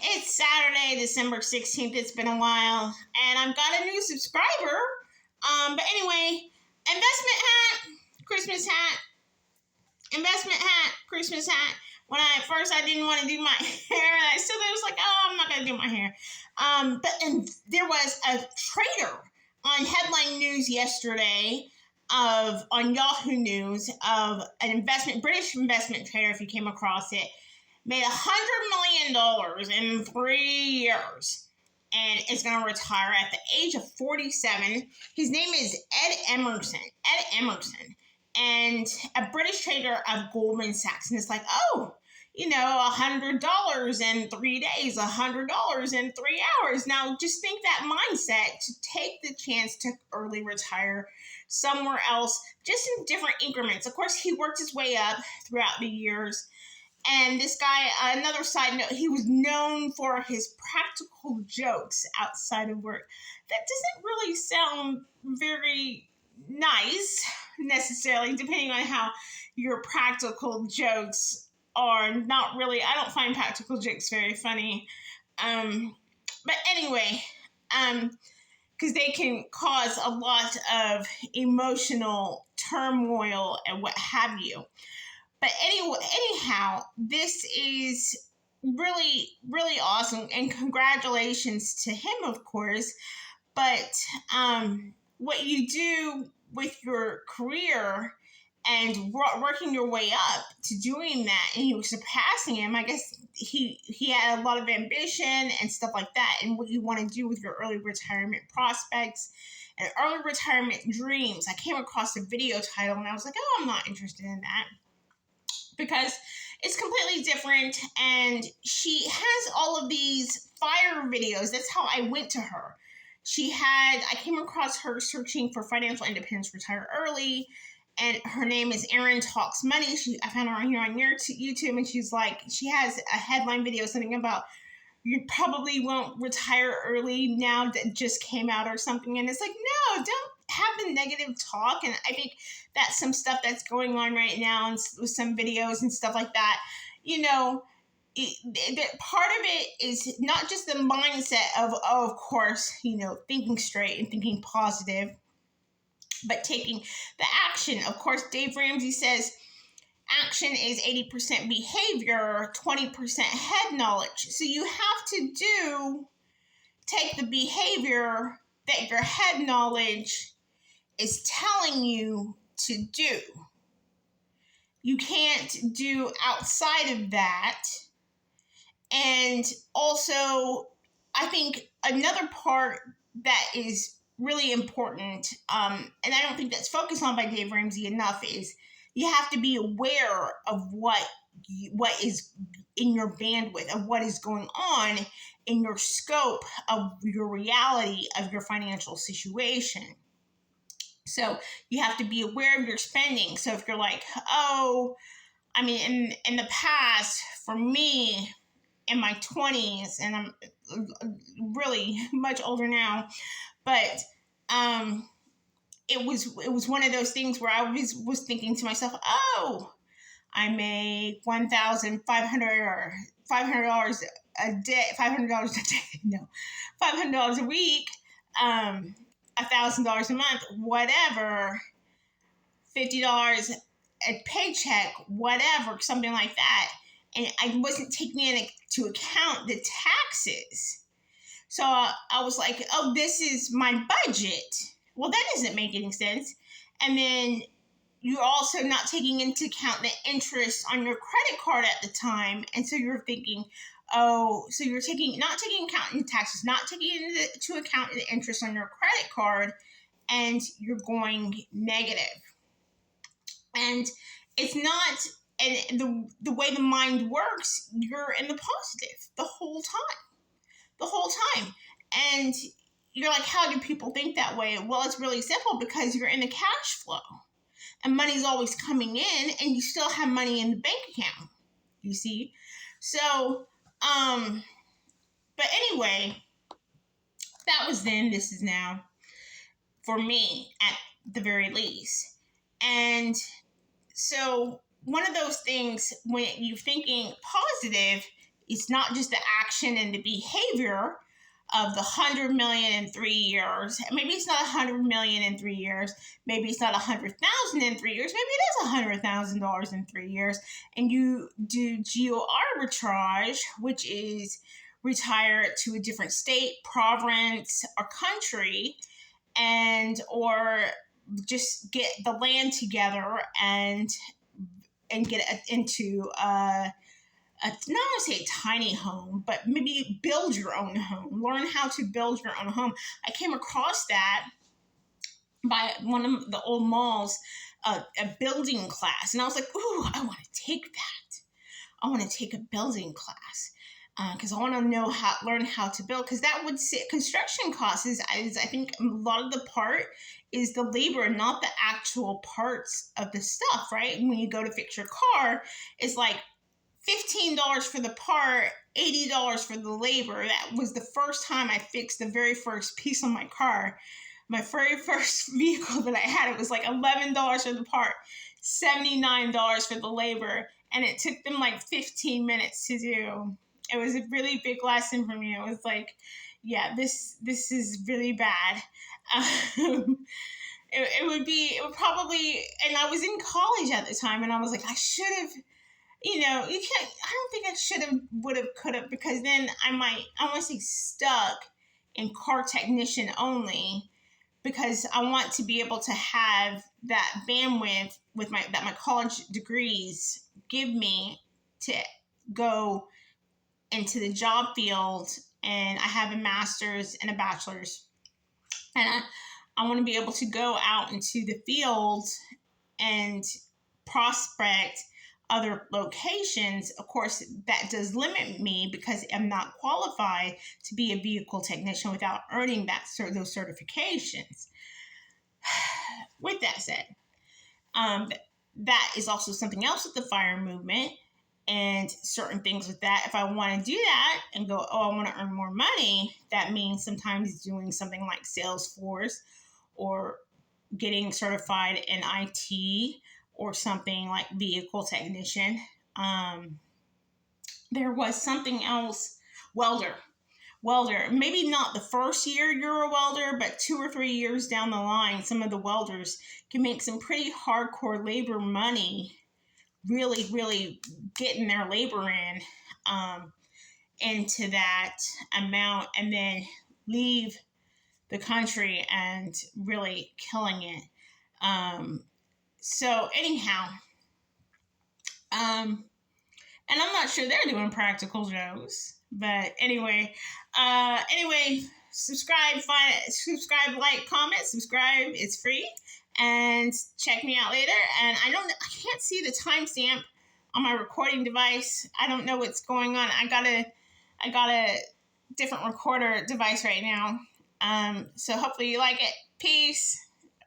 It's Saturday, December 16th. It's been a while, and I've got a new subscriber. But anyway, investment hat, Christmas hat, investment hat, Christmas hat. When I didn't want to do my hair, and I still was like, oh, I'm not gonna do my hair. But there was a trader on headline news yesterday on Yahoo News of an British investment trader, if you came across it, made $100 million in 3 years and is going to retire at the age of 47. His name is Ed Emerson, and a British trader of Goldman Sachs. And it's like, oh, $100 in 3 days, $100 in 3 hours. Now, just think that mindset to take the chance to early retire somewhere else, just in different increments. Of course, he worked his way up throughout the years. And this guy, another side note, he was known for his practical jokes outside of work. That doesn't really sound very nice, necessarily, depending on how your practical jokes are. Not really. I don't find practical jokes very funny. But anyway, because they can cause a lot of emotional turmoil and what have you. But anyhow, this is really, really awesome, and congratulations to him, of course. But what you do with your career and working your way up to doing that, and you surpassing him, I guess he had a lot of ambition and stuff like that, and what you want to do with your early retirement prospects and early retirement dreams. I came across a video title, and I was like, oh, I'm not interested in that, because it's completely different, and she has all of these F.i.r.e. videos. That's how I went to her. I came across her searching for financial independence, retire early, and her name is Erin Talks Money. I found her on here on YouTube, and she has a headline video, something about you probably won't retire early now that just came out or something, and it's like, no, don't have the negative talk. And I think that's some stuff that's going on right now, and with some videos and stuff like that. Part of it is not just the mindset of course, thinking straight and thinking positive, but taking the action. Of course, Dave Ramsey says action is 80% behavior, 20% head knowledge. So you have to take the behavior that your head knowledge is telling you to do. You can't do outside of that. And also, I think another part that is really important, and I don't think that's focused on by Dave Ramsey enough, is you have to be aware of what is in your bandwidth, of what is going on in your scope of your reality of your financial situation. So you have to be aware of your spending. So if you're like, oh, I mean, in the past, for me, in my 20s, and I'm really much older now, but it was one of those things where I was thinking to myself, oh, I make $1,500 or $500 a day, $500 a week, $1,000 a month, whatever, $50 a paycheck, whatever, something like that. And I wasn't taking into account the taxes. So I was like, oh, this is my budget. Well, that doesn't make any sense. And then you're also not taking into account the interest on your credit card at the time. And so you're thinking, oh, so you're not taking account in taxes, not taking into account the interest on your credit card, and you're going negative. And it's not, and the way the mind works, you're in the positive the whole time. And you're like, how do people think that way? Well, it's really simple, because you're in the cash flow, and money's always coming in, and you still have money in the bank account, you see? So, but anyway, that was then, this is now, for me, at the very least. And so one of those things, when you're thinking positive, It's not just the action and the behavior of the 100 million in 3 years. Maybe it's not 100 million in 3 years. Maybe it's not 100,000 in 3 years. Maybe it is $100,000 in 3 years. And you do geoarbitrage, which is retire to a different state, province, or country, and or just get the land together and get into not want to say a tiny home, but maybe build your own home. Learn how to build your own home. I came across that by one of the old malls, a building class, and I was like, "Ooh, I want to take that. I want to take a building class because I want to learn how to build. Because that would say construction costs is I think a lot of the part is the labor, not the actual parts of the stuff, right? When you go to fix your car, it's like $15 for the part, $80 for the labor. That was the first time I fixed the very first piece on my car. My very first vehicle that I had, it was like $11 for the part, $79 for the labor, and it took them like 15 minutes to do. It was a really big lesson for me. It was like, yeah, this is really bad. It would probably, and I was in college at the time, and I was like, I should have, I don't think I should have, would have, could have, because then I want to say stuck in car technician only, because I want to be able to have that bandwidth that my college degrees give me to go into the job field. And I have a master's and a bachelor's, and I want to be able to go out into the field and prospect other locations. Of course, that does limit me because I'm not qualified to be a vehicle technician without earning those certifications. With that said, that is also something else with the FIRE movement and certain things with that. If I want to do that and go, I want to earn more money, that means sometimes doing something like Salesforce or getting certified in IT or something like vehicle technician. There was something else, welder. Maybe not the first year you're a welder, but 2 or 3 years down the line, some of the welders can make some pretty hardcore labor money, really, really getting their labor into that amount, and then leave the country and really killing it. So anyhow, and I'm not sure they're doing practical jokes, but anyway, subscribe, like, comment, subscribe. It's free, and check me out later. And I can't see the timestamp on my recording device. I don't know what's going on. I got a different recorder device right now. So hopefully you like it. Peace.